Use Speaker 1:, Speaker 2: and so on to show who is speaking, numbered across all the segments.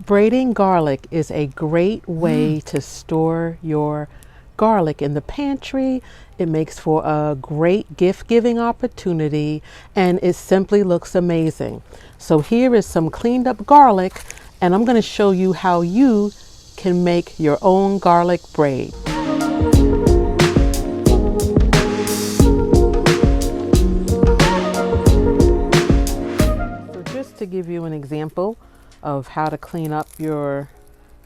Speaker 1: Braiding garlic is a great way to store your garlic in the pantry. It makes for a great gift giving opportunity and it simply looks amazing. So here is some cleaned up garlic and I'm going to show you how you can make your own garlic braid. So just to give you an example of how to clean up your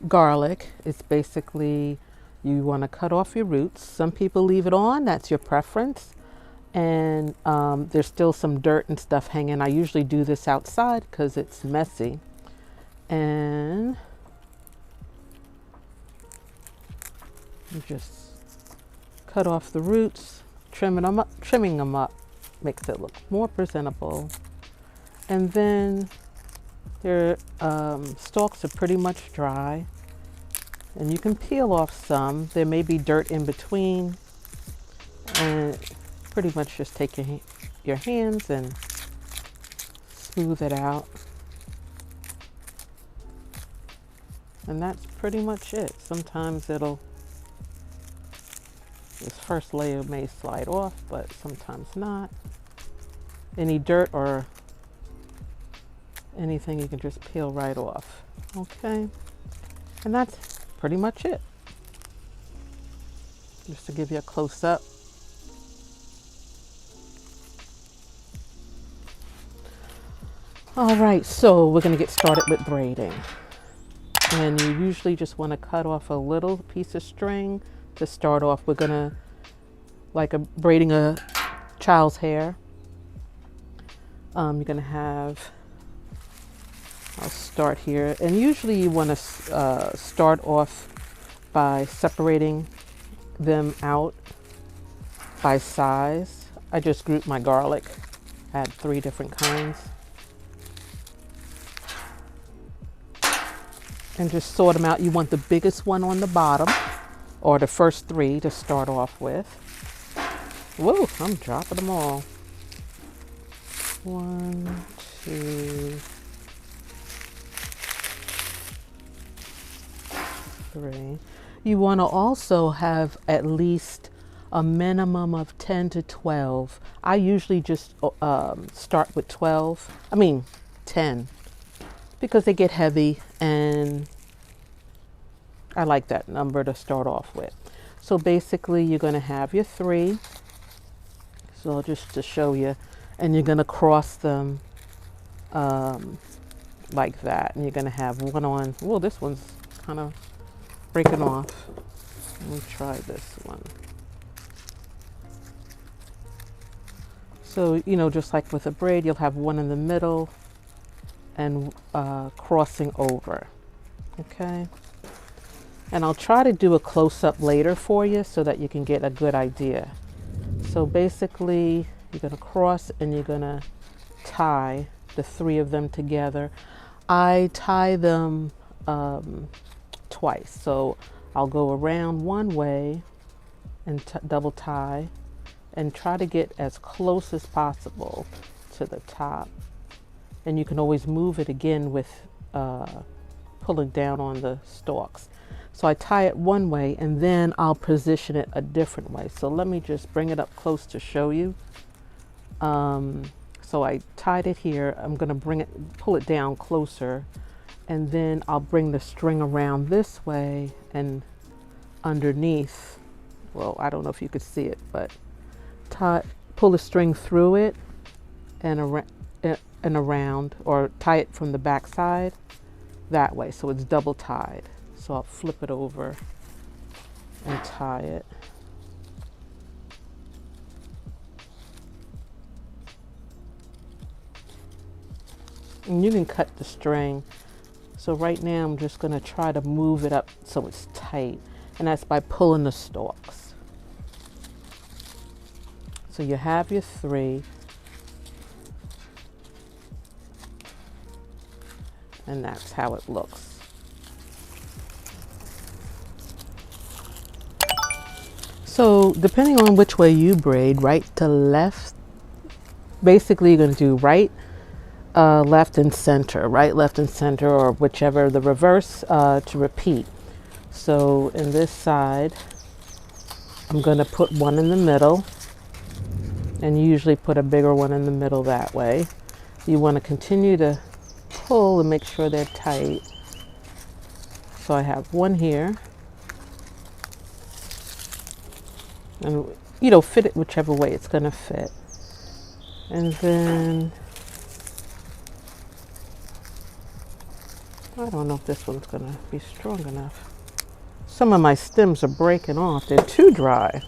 Speaker 1: garlic, it's basically you want to cut off your roots. Some people leave it on, that's your preference. And there's still some dirt and stuff hanging. I usually do this outside because it's messy. And you just cut off the roots, trimming them up makes it look more presentable. And then their stalks are pretty much dry. And you can peel off some. There may be dirt in between. And pretty much just take your hands and smooth it out. And that's pretty much it. Sometimes this first layer may slide off, but sometimes not. Any dirt or anything you can just peel right off. Okay, and that's pretty much it. Just to give you a close-up. All right, so we're gonna get started with braiding. And you usually just wanna cut off a little piece of string to start off. We're gonna, braiding a child's hair. You're gonna have, I'll start here. And usually you wanna start off by separating them out by size. I just grouped my garlic. I had 3 different kinds. And just sort them out. You want the biggest one on the bottom, or the first 3 to start off with. Whoa, I'm dropping them all. 1, 2, 3. You want to also have at least a minimum of 10 to 12. I usually just start with 10, because they get heavy and I like that number to start off with. So basically you're going to have your 3. So just to show you, and you're going to cross them like that. And you're going to have one on, well, this one's kind of breaking off. Let me try this one. So, just like with a braid, you'll have one in the middle and crossing over. Okay. And I'll try to do a close-up later for you so that you can get a good idea. So basically, you're going to cross and you're going to tie the 3 of them together. I tie them twice. So I'll go around one way and double tie and try to get as close as possible to the top. And you can always move it again with pulling down on the stalks. So I tie it one way and then I'll position it a different way. So let me just bring it up close to show you. So I tied it here. I'm going to pull it down closer, and then I'll bring the string around this way and underneath. Well, I don't know if you could see it, but pull the string through it and around, or tie it from the back side that way, so it's double tied. So I'll flip it over and tie it. And you can cut the string. So right now I'm just going to try to move it up so it's tight, and that's by pulling the stalks. So you have your 3. And that's how it looks. So depending on which way you braid, right to left, basically you're going to do right left and center, right, left and center, or whichever, the reverse, to repeat. So in this side, I'm going to put one in the middle, and usually put a bigger one in the middle that way. You want to continue to pull and make sure they're tight. So I have one here, and fit it whichever way it's going to fit. And then I don't know if this one's going to be strong enough. Some of my stems are breaking off. They're too dry.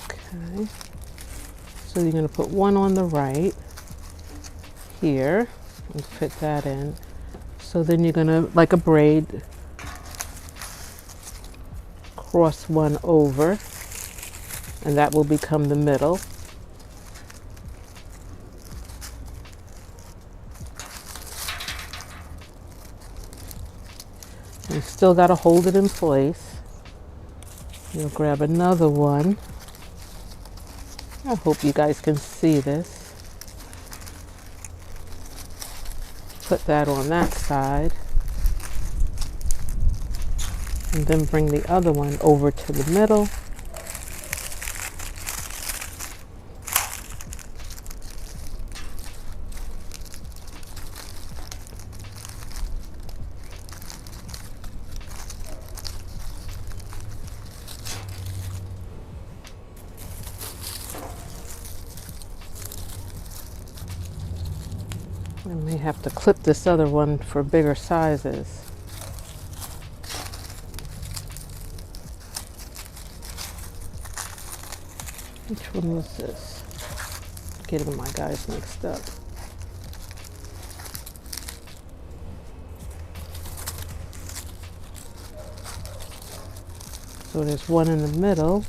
Speaker 1: Okay. So you're going to put one on the right here and fit that in. So then you're going to, like a braid, cross one over, and that will become the middle. You still got to hold it in place. You'll grab another one. I hope you guys can see this. Put that on that side. And then bring the other one over to the middle. I may have to clip this other one for bigger sizes. Which one was this? Getting my guys mixed up. So there's one in the middle.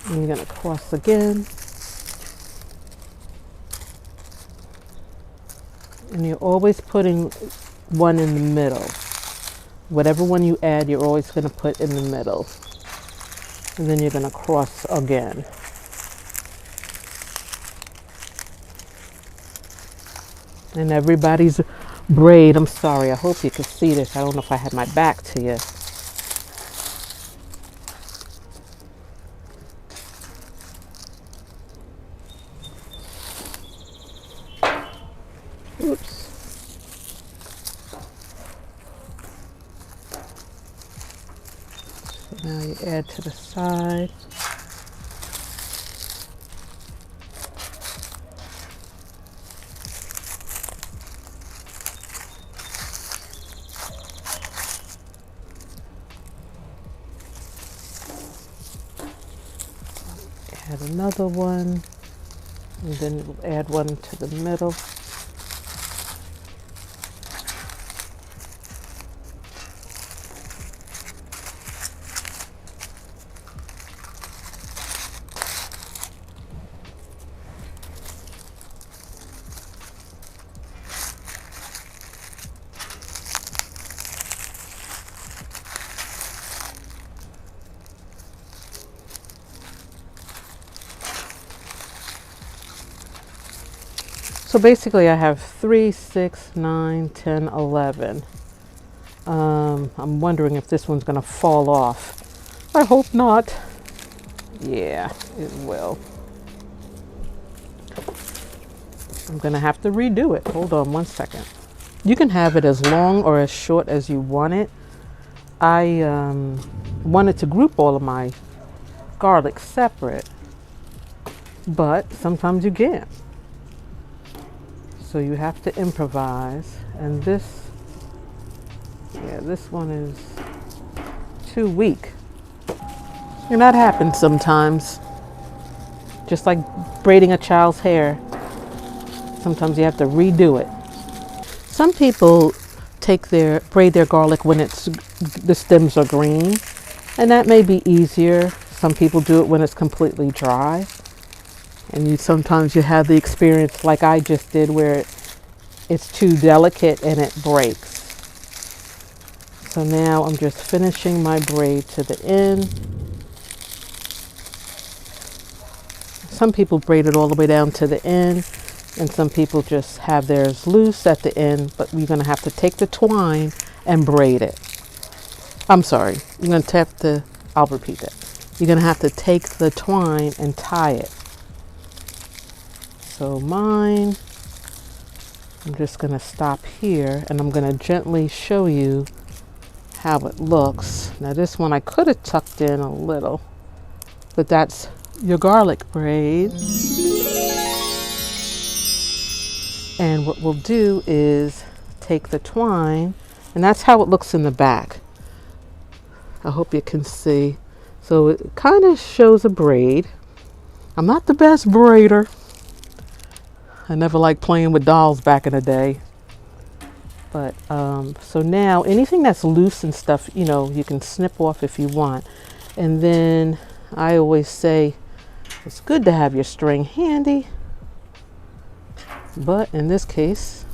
Speaker 1: And you're going to cross again. And you're always putting one in the middle. Whatever one you add, you're always going to put in the middle. And then you're going to cross again. And everybody's braid, I'm sorry, I hope you can see this. I don't know if I had my back to you. Oops. So now you add to the side. Add another one, and then we'll add one to the middle. So basically I have 3, 6, 9, 10, 11. I'm wondering if this one's going to fall off. I hope not. Yeah, it will. I'm going to have to redo it. Hold on one second. You can have it as long or as short as you want it. I wanted to group all of my garlic separate, but sometimes you can't. So you have to improvise. And this one is too weak. And that happens sometimes. Just like braiding a child's hair. Sometimes you have to redo it. Some people braid their garlic when the stems are green, and that may be easier. Some people do it when it's completely dry. And sometimes you have the experience like I just did where it's too delicate and it breaks. So now I'm just finishing my braid to the end. Some people braid it all the way down to the end, and some people just have theirs loose at the end, but you're going to have to take the twine and braid it. I'm sorry, you're going to have to, I'll repeat that. You're going to have to take the twine and tie it. So mine, I'm just going to stop here, and I'm going to gently show you how it looks. Now this one I could have tucked in a little, but that's your garlic braid. And what we'll do is take the twine, and that's how it looks in the back. I hope you can see. So it kind of shows a braid. I'm not the best braider. I never liked playing with dolls back in the day. But so now anything that's loose and stuff, you know, you can snip off if you want. And then I always say it's good to have your string handy. But in this case,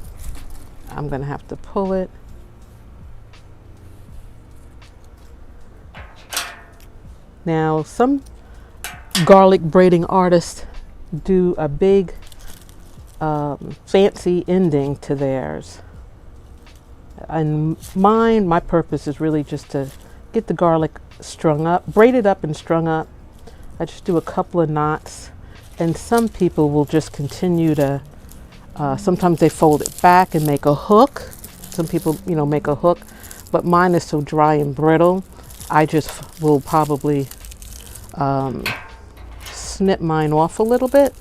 Speaker 1: I'm going to have to pull it. Now, some garlic braiding artists do a big fancy ending to theirs. And mine, my purpose is really just to get the garlic strung up, braided up and strung up. I just do a couple of knots, and some people will just continue to, sometimes they fold it back and make a hook. Some people, you know, make a hook, but mine is so dry and brittle, I just will probably snip mine off a little bit,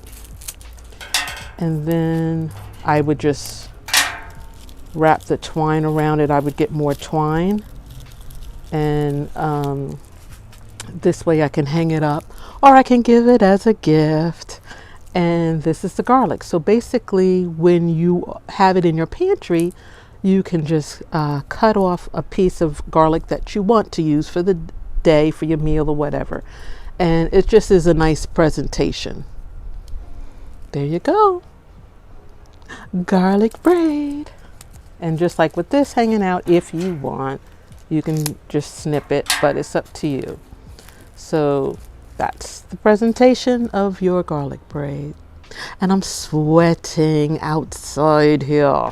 Speaker 1: and then I would just wrap the twine around it. I would get more twine, and this way I can hang it up, or I can give it as a gift. And this is the garlic. So basically, when you have it in your pantry, you can just cut off a piece of garlic that you want to use for the day, for your meal or whatever, and it just is a nice presentation. There you go, garlic braid. And just like with this hanging out, if you want, you can just snip it, but it's up to you. So that's the presentation of your garlic braid. And I'm sweating outside here.